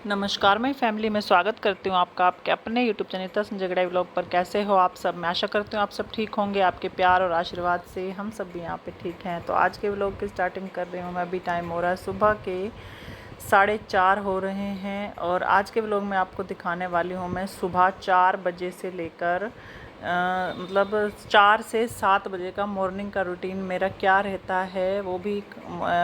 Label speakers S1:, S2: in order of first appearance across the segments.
S1: नमस्कार, मैं फैमिली में स्वागत करती हूँ आपका आपके अपने यूट्यूब चैनल संजय गड़ाई व्लॉग पर। कैसे हो आप सब? मैं आशा करती हूँ आप सब ठीक होंगे। आपके प्यार और आशीर्वाद से हम सब भी यहाँ पे ठीक हैं। तो आज के व्लॉग की स्टार्टिंग कर रही हूँ मैं। अभी टाइम हो रहा है सुबह के 4:30 हो रहे हैं और आज के व्लॉग में आपको दिखाने वाली हूँ मैं सुबह 4 बजे से लेकर मतलब 4 से 7 बजे का मॉर्निंग का रूटीन मेरा क्या रहता है, वो भी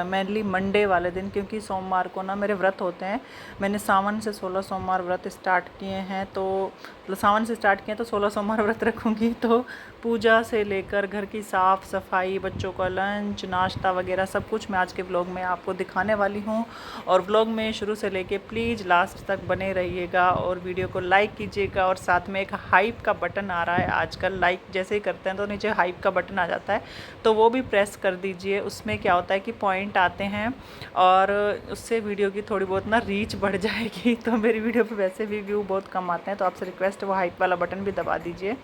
S1: मेनली मंडे वाले दिन, क्योंकि सोमवार को ना मेरे व्रत होते हैं। मैंने सावन से 16 सोमवार व्रत स्टार्ट किए हैं, तो मतलब सावन से स्टार्ट किए तो 16 सोमवार व्रत रखूँगी। तो पूजा से लेकर घर की साफ़ सफाई, बच्चों का लंच नाश्ता वगैरह सब कुछ मैं आज के व्लॉग में आपको दिखाने वाली हूँ। और व्लॉग में शुरू से लेके प्लीज़ लास्ट तक बने रहिएगा और वीडियो को लाइक कीजिएगा। और साथ में एक हाइप का बटन आ रहा है, आजकल लाइक जैसे ही करते हैं तो नीचे हाइप का बटन आ जाता है, तो वो भी प्रेस कर दीजिए। उसमें क्या होता है कि पॉइंट आते हैं और उससे वीडियो की थोड़ी बहुत ना रीच बढ़ जाएगी। तो मेरी वीडियो पे वैसे भी व्यू बहुत कम आते हैं, तो आपसे रिक्वेस्ट है वो हाइप वाला बटन भी दबा दीजिए।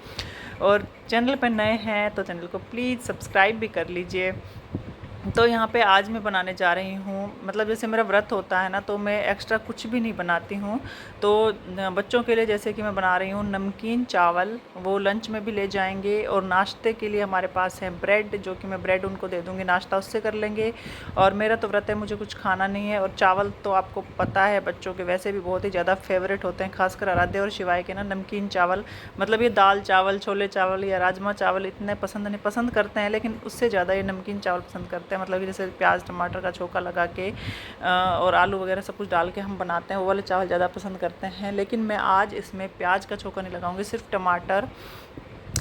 S1: और चैनल पर नए हैं तो चैनल को प्लीज़ सब्सक्राइब भी कर लीजिए। तो यहाँ पे आज मैं बनाने जा रही हूँ, मतलब जैसे मेरा व्रत होता है ना, तो मैं एक्स्ट्रा कुछ भी नहीं बनाती हूँ। तो बच्चों के लिए जैसे कि मैं बना रही हूँ नमकीन चावल, वो लंच में भी ले जाएंगे। और नाश्ते के लिए हमारे पास है ब्रेड, जो कि मैं ब्रेड उनको दे दूँगी, नाश्ता उससे कर लेंगे। और मेरा तो व्रत है, मुझे कुछ खाना नहीं है। और चावल तो आपको पता है बच्चों के वैसे भी बहुत ही ज़्यादा फेवरेट होते हैं, खासकर आराध्य और शिवाय के ना नमकीन चावल। मतलब ये दाल चावल, छोले चावल या राजमा चावल इतने पसंद करते हैं, लेकिन उससे ज़्यादा ये नमकीन चावल पसंद करते हैं। मतलब कि जैसे प्याज टमाटर का छोंका लगा के और आलू वगैरह सब कुछ डाल के हम बनाते हैं, वो वाले चावल ज़्यादा पसंद करते हैं। लेकिन मैं आज इसमें प्याज का छोंका नहीं लगाऊंगी, सिर्फ टमाटर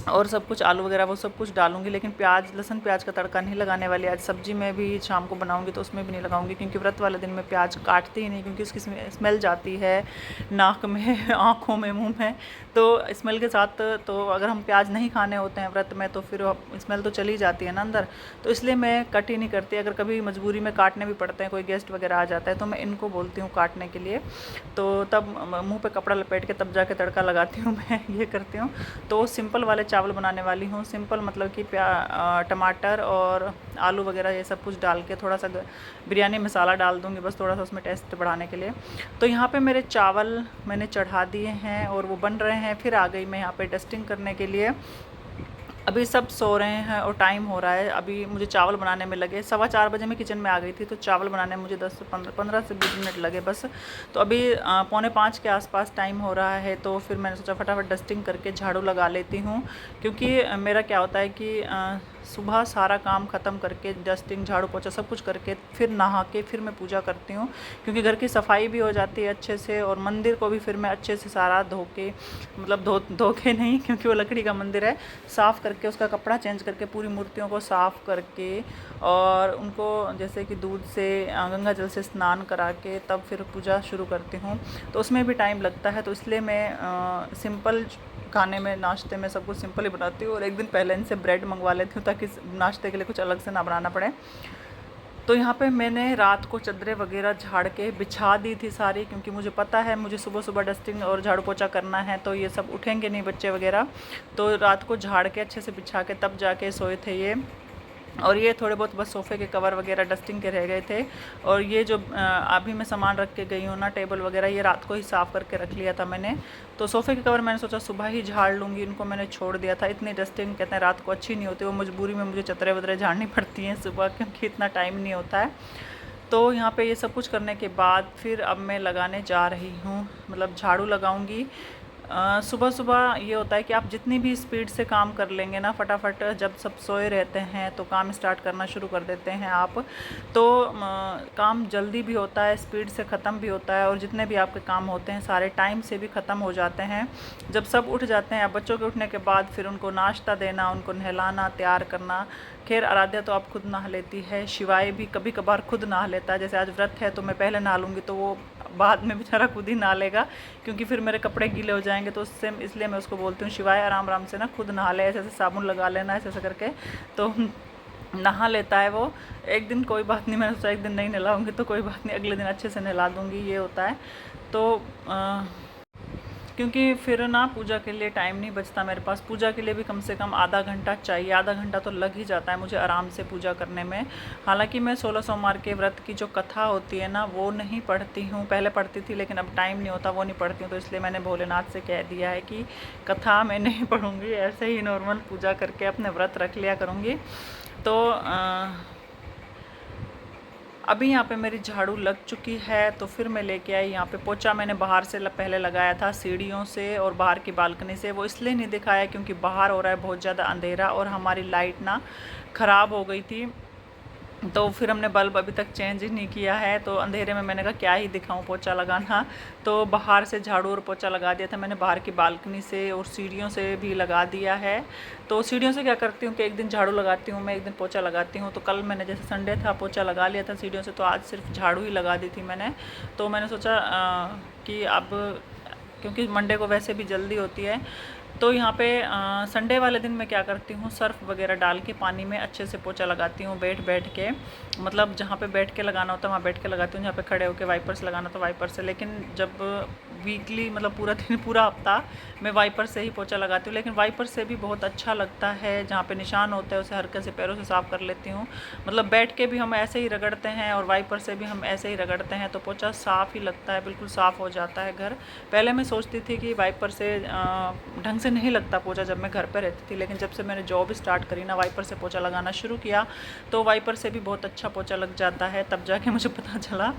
S1: और सब कुछ आलू वगैरह वो सब कुछ डालूंगी, लेकिन प्याज लहसुन प्याज का तड़का नहीं लगाने वाली। आज सब्जी में भी शाम को बनाऊंगी तो उसमें भी नहीं लगाऊंगी, क्योंकि व्रत वाले दिन में प्याज काटती ही नहीं, क्योंकि उसकी स्मेल जाती है नाक में आँखों में मुंह में। तो स्मेल के साथ तो अगर हम प्याज नहीं खाने होते हैं व्रत में तो फिर स्मेल तो चली जाती है ना अंदर। तो इसलिए मैं कट ही नहीं करती। अगर कभी मजबूरी में काटने भी पड़ते हैं, कोई गेस्ट वगैरह आ जाता है, तो मैं इनको बोलती हूँ काटने के लिए, तो तब मुँह पे कपड़ा लपेट के तब जाके तड़का लगाती हूँ मैं ये करती हूँ। तो सिंपल वाले चावल बनाने वाली हूँ। सिंपल मतलब कि टमाटर और आलू वगैरह ये सब कुछ डाल के, थोड़ा सा बिरयानी मसाला डाल दूँगी बस, थोड़ा सा उसमें टेस्ट बढ़ाने के लिए। तो यहाँ पे मेरे चावल मैंने चढ़ा दिए हैं और वो बन रहे हैं। फिर आ गई मैं यहाँ पे डस्टिंग करने के लिए। अभी सब सो रहे हैं और टाइम हो रहा है, अभी मुझे चावल बनाने में लगे 4:15 बजे मैं किचन में आ गई थी, तो चावल बनाने में मुझे 10 से 15 से 20 मिनट लगे बस। तो अभी 4:45 के आसपास टाइम हो रहा है, तो फिर मैंने सोचा फटाफट डस्टिंग करके झाड़ू लगा लेती हूँ। क्योंकि मेरा क्या होता है कि सुबह सारा काम ख़त्म करके डस्टिंग झाड़ू पोछा सब कुछ करके फिर नहा के फिर मैं पूजा करती हूँ, क्योंकि घर की सफाई भी हो जाती है अच्छे से। और मंदिर को भी फिर मैं अच्छे से सारा धो के, मतलब धो के नहीं, क्योंकि वो लकड़ी का मंदिर है, साफ़ करके उसका कपड़ा चेंज करके पूरी मूर्तियों को साफ़ करके और उनको जैसे कि दूध से गंगा जल से स्नान करा के तब फिर पूजा शुरू करती हूँ। तो उसमें भी टाइम लगता है, तो इसलिए मैं सिंपल खाने में नाश्ते में सब कुछ सिंपल ही बनाती हूँ। और एक दिन पहले इनसे ब्रेड मंगवा लेती हूँ, ताकि नाश्ते के लिए कुछ अलग से ना बनाना पड़े। तो यहाँ पे मैंने रात को चादरें वगैरह झाड़ के बिछा दी थी सारी, क्योंकि मुझे पता है मुझे सुबह सुबह डस्टिंग और झाड़ू पोछा करना है, तो ये सब उठेंगे नहीं बच्चे वगैरह। तो रात को झाड़ के अच्छे से बिछा के तब जाके सोए थे ये। और ये थोड़े बहुत बस सोफ़े के कवर वगैरह डस्टिंग के रह गए थे। और ये जो अभी मैं सामान रख के गई हूँ ना, टेबल वगैरह, ये रात को ही साफ़ करके रख लिया था मैंने। तो सोफ़े के कवर मैंने सोचा सुबह ही झाड़ लूँगी, इनको मैंने छोड़ दिया था। इतनी डस्टिंग कहते हैं रात को अच्छी नहीं होती, वो मजबूरी में मुझे चदरें वदरें झाड़नी पड़ती हैं सुबह, क्योंकि इतना टाइम नहीं होता है। तो यहाँ पे ये सब कुछ करने के बाद फिर अब मैं लगाने जा रही हूँ, मतलब झाड़ू लगाऊंगी। सुबह सुबह ये होता है कि आप जितनी भी स्पीड से काम कर लेंगे ना, फटाफट जब सब सोए रहते हैं तो काम स्टार्ट करना शुरू कर देते हैं आप, तो काम जल्दी भी होता है, स्पीड से ख़त्म भी होता है। और जितने भी आपके काम होते हैं सारे टाइम से भी ख़त्म हो जाते हैं। जब सब उठ जाते हैं, अब बच्चों के उठने के बाद फिर उनको नाश्ता देना, उनको नहलाना तैयार करना। खैर आराध्या तो आप खुद नहा लेती है, शिवाय भी कभी कभार खुद नहा लेता है। जैसे आज व्रत है तो मैं पहले नहा लूँगी, तो वो बाद में बेचारा खुद ही नहा लेगा, क्योंकि फिर मेरे कपड़े गीले हो जाएंगे। तो उससे इसलिए मैं उसको बोलती हूँ शिवाय आराम आराम से ना खुद नहा ले, ऐसे ऐसे साबुन लगा लेना ऐसे ऐसे करके, तो नहा लेता है वो। एक दिन कोई बात नहीं, मैंने सोचा एक दिन नहीं नहलाऊंगी तो कोई बात नहीं, अगले दिन अच्छे से नहला दूँगी, ये होता है। तो क्योंकि फिर ना पूजा के लिए टाइम नहीं बचता मेरे पास। पूजा के लिए भी कम से कम आधा घंटा चाहिए, आधा घंटा तो लग ही जाता है मुझे आराम से पूजा करने में। हालांकि मैं 16 सोमवार के व्रत की जो कथा होती है ना वो नहीं पढ़ती हूँ, पहले पढ़ती थी लेकिन अब टाइम नहीं होता, वो नहीं पढ़ती हूँ। तो इसलिए मैंने भोलेनाथ से कह दिया है कि कथा मैं नहीं पढ़ूँगी, ऐसे ही नॉर्मल पूजा करके अपने व्रत रख लिया करूँगी। तो अभी यहाँ पे मेरी झाड़ू लग चुकी है, तो फिर मैं लेके आई यहाँ पे पोछा। मैंने बाहर से पहले लगाया था सीढ़ियों से और बाहर की बालकनी से। वो इसलिए नहीं दिखाया क्योंकि बाहर हो रहा है बहुत ज़्यादा अंधेरा और हमारी लाइट ना ख़राब हो गई थी, तो फिर हमने बल्ब अभी तक चेंज ही नहीं किया है। तो अंधेरे में मैंने कहा क्या ही दिखाऊं पोछा लगाना, तो बाहर से झाड़ू और पोछा लगा दिया था मैंने, बाहर की बालकनी से और सीढ़ियों से भी लगा दिया है। तो सीढ़ियों से क्या करती हूँ कि एक दिन झाड़ू लगाती हूँ मैं, एक दिन पोछा लगाती हूँ। तो कल मैंने जैसे संडे था पोछा लगा लिया था सीढ़ियों से, तो आज सिर्फ झाड़ू ही लगा दी थी मैंने। तो मैंने सोचा कि अब क्योंकि मंडे को वैसे भी जल्दी होती है, तो यहाँ पे संडे वाले दिन मैं क्या करती हूँ, सर्फ वगैरह डाल के पानी में अच्छे से पोछा लगाती हूँ बैठ के। मतलब जहाँ पे बैठ के लगाना होता है वहाँ बैठ के लगाती हूँ, जहाँ पे खड़े होकर वाइपर से लगाना तो वाइपर से। लेकिन जब वीकली मतलब पूरा दिन पूरा हफ्ता मैं वाइपर से ही पोछा लगाती हूँ, लेकिन वाइपर से भी बहुत अच्छा लगता है। जहाँ पे निशान होता है उसे हल्के से पैरों से साफ़ कर लेती हूँ। मतलब बैठ के भी हम ऐसे ही रगड़ते हैं और वाइपर से भी हम ऐसे ही रगड़ते हैं, तो पोछा साफ़ ही लगता है, बिल्कुल साफ़ हो जाता है घर। पहले मैं सोचती थी कि वाइपर से ढंग से नहीं लगता पोछा जब मैं घर पर रहती थी, लेकिन जब से मैंने जॉब स्टार्ट करी ना, वाइपर से पोछा लगाना शुरू किया, तो वाइपर से भी बहुत अच्छा पोछा लग जाता है। तब जाके मुझे पता चला,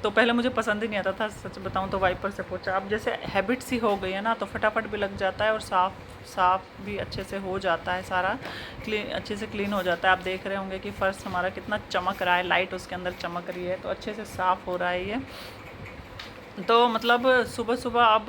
S1: तो पहले मुझे पसंद ही नहीं आता था सच बताऊं तो वाइपर से पोछा। अब जैसे हैबिट सी हो गई है ना, तो फटाफट भी लग जाता है और साफ़ भी अच्छे से हो जाता है, सारा क्लीन अच्छे से क्लीन हो जाता है। आप देख रहे होंगे कि फ़र्श हमारा कितना चमक रहा है, लाइट उसके अंदर चमक रही है, तो अच्छे से साफ़ हो रहा है ये। तो मतलब सुबह सुबह अब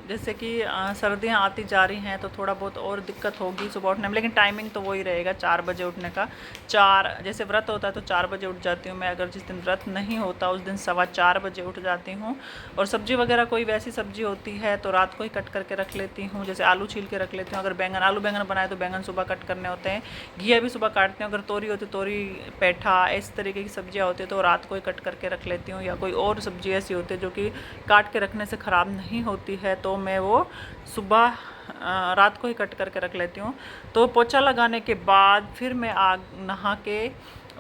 S1: जैसे कि सर्दियाँ आती जा रही हैं, तो थोड़ा बहुत और दिक्कत होगी सुबह उठने में, लेकिन टाइमिंग तो वही रहेगा 4 बजे उठने का। 4 जैसे व्रत होता है तो 4 बजे उठ जाती हूँ मैं, अगर जिस दिन व्रत नहीं होता उस दिन 4:15 बजे उठ जाती हूँ। और सब्ज़ी वगैरह कोई वैसी सब्ज़ी होती है तो रात को ही कट करके रख लेती हूँ, जैसे आलू छील के रख लेती हूँ। अगर बैंगन आलू बैंगन बनाए तो बैंगन सुबह कट करने होते हैं, घिया भी सुबह काटती हूँ। अगर तोरी होती तोरी, पेठा, इस तरीके की सब्जियाँ होती है तो रात को ही कट करके रख लेती हूँ। या कोई और सब्ज़ी ऐसी होती है जो कि काट के रखने से ख़राब नहीं होती है, तो मैं वो सुबह रात को ही कट करके रख लेती हूँ। तो पोछा लगाने के बाद फिर मैं नहा के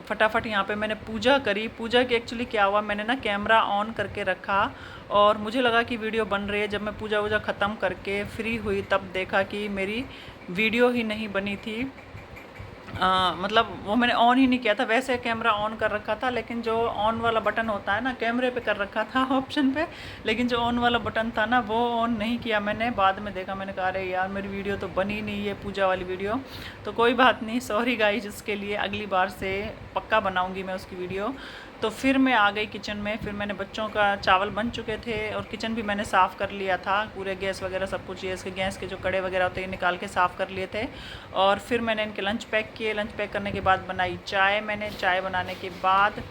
S1: फटाफट यहाँ पे मैंने पूजा करी। पूजा की एक्चुअली क्या हुआ, मैंने ना कैमरा ऑन करके रखा और मुझे लगा कि वीडियो बन रही है। जब मैं पूजा वूजा ख़त्म करके फ्री हुई तब देखा कि मेरी वीडियो ही नहीं बनी थी। मतलब वो मैंने ऑन ही नहीं किया था, वैसे कैमरा ऑन कर रखा था, लेकिन जो ऑन वाला बटन होता है ना, कैमरे पे कर रखा था ऑप्शन पे, लेकिन जो ऑन वाला बटन था ना वो ऑन नहीं किया मैंने। बाद में देखा, मैंने कहा अरे यार मेरी वीडियो तो बनी नहीं है पूजा वाली वीडियो। तो कोई बात नहीं, सॉरी गाइज उसके लिए, अगली बार से पक्का बनाऊँगी मैं उसकी वीडियो। तो फिर मैं आ गई किचन में। फिर मैंने बच्चों का चावल बन चुके थे और किचन भी मैंने साफ़ कर लिया था, पूरे गैस वगैरह सब कुछ, ये इसके गैस के जो कड़े वगैरह होते हैं निकाल के साफ़ कर लिए थे। और फिर मैंने इनके लंच पैक किए। लंच पैक करने के बाद बनाई चाय मैंने। चाय बनाने के बाद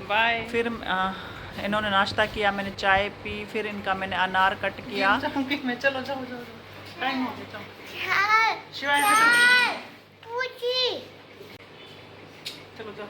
S1: फिर इन्होंने नाश्ता किया, मैंने चाय पी। फिर इनका मैंने अनार कट किया। चलो जाओ टाइम हो गया, चलो जाओ।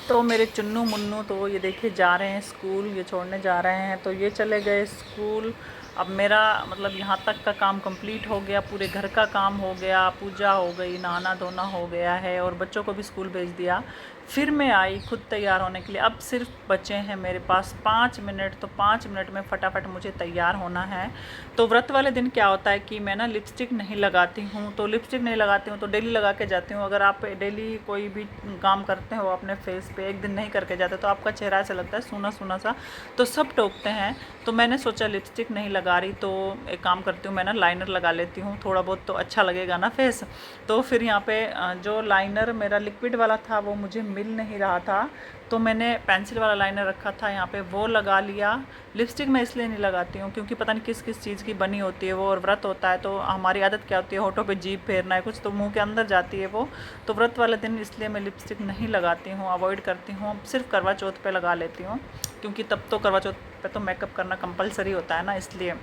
S1: तो मेरे चुन्नू मुन्नू तो ये देखिए जा रहे हैं स्कूल, ये छोड़ने जा रहे हैं, तो ये चले गए स्कूल। अब मेरा मतलब यहाँ तक का काम कंप्लीट हो गया, पूरे घर का काम हो गया, पूजा हो गई, नहाना धोना हो गया है और बच्चों को भी स्कूल भेज दिया। फिर मैं आई खुद तैयार होने के लिए। अब सिर्फ बचे हैं मेरे पास 5 मिनट, तो 5 मिनट में फटाफट मुझे तैयार होना है। तो व्रत वाले दिन क्या होता है कि मैं ना लिपस्टिक नहीं लगाती हूँ, तो लिपस्टिक नहीं लगाती हूँ तो डेली लगा के जाती हूँ। अगर आप डेली कोई भी काम करते हो अपने फेस पे, एक दिन नहीं करके जाते तो आपका चेहरा ऐसा लगता है सूना सूना सा, तो सब टोकते हैं। तो मैंने सोचा लिपस्टिक नहीं लगा रही तो एक काम करती हूँ, मैं ना लाइनर लगा लेती हूँ, थोड़ा बहुत तो अच्छा लगेगा ना फेस। तो फिर यहाँ पे जो लाइनर मेरा लिक्विड वाला था वो मुझे मिल नहीं रहा था, तो मैंने पेंसिल वाला लाइनर रखा था यहाँ पे, वो लगा लिया। लिपस्टिक मैं इसलिए नहीं लगाती हूँ क्योंकि पता नहीं किस किस चीज़ की बनी होती है वो, और व्रत होता है तो हमारी आदत क्या होती है, होठों पे जीभ फेरना है कुछ, तो मुंह के अंदर जाती है वो। तो व्रत वाले दिन इसलिए मैं लिपस्टिक नहीं लगाती हूँ, अवॉइड करती हूँ। सिर्फ करवा चौथ पे लगा लेती हूँ, क्योंकि तब तो करवा चौथ पे तो मेकअप करना कंपलसरी होता है ना, इसलिए।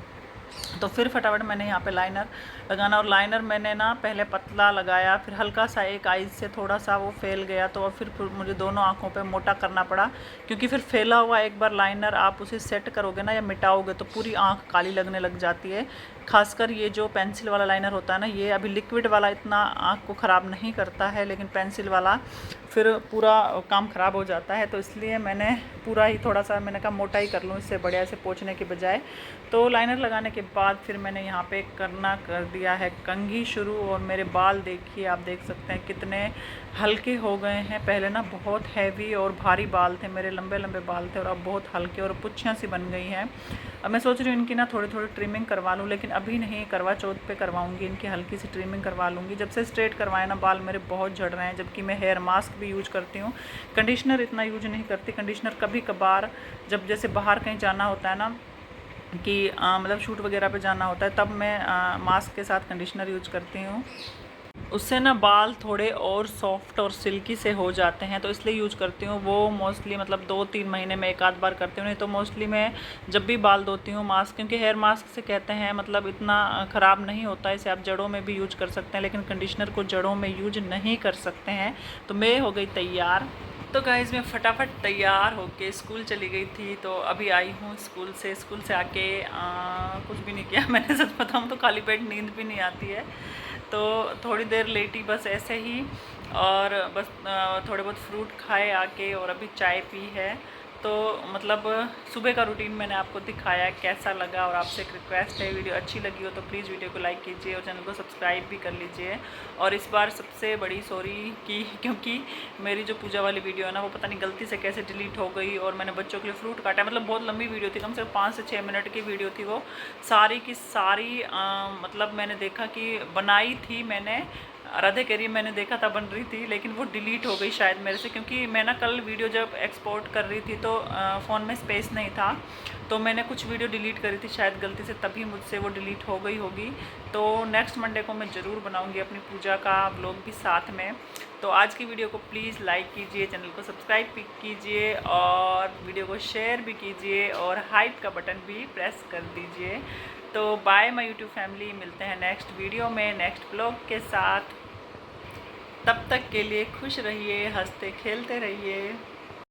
S1: तो फिर फटाफट मैंने यहाँ पे लाइनर लगाना, और लाइनर मैंने ना पहले पतला लगाया, फिर हल्का सा एक आईज से थोड़ा सा वो फैल गया, तो फिर मुझे दोनों आँखों पे मोटा करना पड़ा, क्योंकि फिर फैला हुआ एक बार लाइनर आप उसे सेट करोगे ना या मिटाओगे तो पूरी आँख काली लगने लग जाती है। खासकर ये जो पेंसिल वाला लाइनर होता है ना, ये अभी लिक्विड वाला इतना आँख को ख़राब नहीं करता है, लेकिन पेंसिल वाला फिर पूरा काम ख़राब हो जाता है। तो इसलिए मैंने पूरा ही थोड़ा सा मैंने कहा मोटा ही कर लूँ इससे बढ़िया से पोंछने के बजाय। तो लाइनर लगाने के बाद फिर मैंने यहाँ पे कर दिया है कंघी शुरू, और मेरे बाल देखिए, आप देख सकते हैं कितने हल्के हो गए हैं। पहले ना बहुत हैवी और भारी बाल थे मेरे, लंबे लंबे बाल थे, और अब बहुत हल्के और पुच्छियाँ सी बन गई हैं। अब मैं सोच रही हूँ इनकी ना थोड़ी थोड़ी ट्रिमिंग करवा लूँ, लेकिन अभी नहीं, करवा चौथ पे करवाऊँगी, इनकी हल्की सी ट्रिमिंग करवा लूँगी। जब से स्ट्रेट करवाए ना बाल मेरे बहुत झड़ रहे हैं, जबकि मैं हेयर मास्क भी यूज करती हूँ, कंडीशनर इतना यूज नहीं करती। कंडीशनर कभी कभार जब जैसे बाहर कहीं जाना होता है ना, कि मतलब शूट वगैरह पे जाना होता है, तब मैं मास्क के साथ कंडीशनर यूज करती हूँ। उससे ना बाल थोड़े और सॉफ्ट और सिल्की से हो जाते हैं, तो इसलिए यूज करती हूँ। वो मोस्टली मतलब 2-3 महीने में एक आध बार करती हूँ, नहीं तो मोस्टली मैं जब भी बाल धोती हूँ मास्क, क्योंकि हेयर मास्क से कहते हैं मतलब इतना ख़राब नहीं होता है, इसे आप जड़ों में भी यूज कर सकते हैं, लेकिन कंडीशनर को जड़ों में यूज नहीं कर सकते हैं। तो मैं हो गई तैयार। तो गाइज़ मैं फटाफट तैयार होके स्कूल चली गई थी, तो अभी आई हूँ स्कूल से आके कुछ भी नहीं किया मैंने, सच बताऊँ तो खाली पेट नींद भी नहीं आती है, तो थोड़ी देर लेटी बस ऐसे ही, और बस थोड़े बहुत फ्रूट खाए आके, और अभी चाय पी है। तो मतलब सुबह का रूटीन मैंने आपको दिखाया, कैसा लगा। और आपसे एक रिक्वेस्ट है, वीडियो अच्छी लगी हो तो प्लीज़ वीडियो को लाइक कीजिए और चैनल को सब्सक्राइब भी कर लीजिए। और इस बार सबसे बड़ी सॉरी कि क्योंकि मेरी जो पूजा वाली वीडियो है ना, वो पता नहीं गलती से कैसे डिलीट हो गई, और मैंने बच्चों के लिए फ्रूट काटा, मतलब बहुत लंबी वीडियो थी, कम से कम 5 से 6 मिनट की वीडियो थी वो, सारी की सारी मतलब मैंने देखा कि बनाई थी मैंने, राधे कह रही है मैंने देखा था बन रही थी, लेकिन वो डिलीट हो गई शायद मेरे से, क्योंकि मैं ना कल वीडियो जब एक्सपोर्ट कर रही थी तो फ़ोन में स्पेस नहीं था, तो मैंने कुछ वीडियो डिलीट करी थी शायद गलती से, तभी मुझसे वो डिलीट हो गई होगी। तो नेक्स्ट मंडे को मैं ज़रूर बनाऊंगी अपनी पूजा का व्लॉग भी साथ में। तो आज की वीडियो को प्लीज़ लाइक कीजिए, चैनल को सब्सक्राइब भी कीजिए, और वीडियो को शेयर भी कीजिए, और हाइप का बटन भी प्रेस कर दीजिए। तो बाय माय यूट्यूब फैमिली, मिलते हैं नेक्स्ट वीडियो में नेक्स्ट ब्लॉग के साथ। तब तक के लिए खुश रहिए, हंसते खेलते रहिए।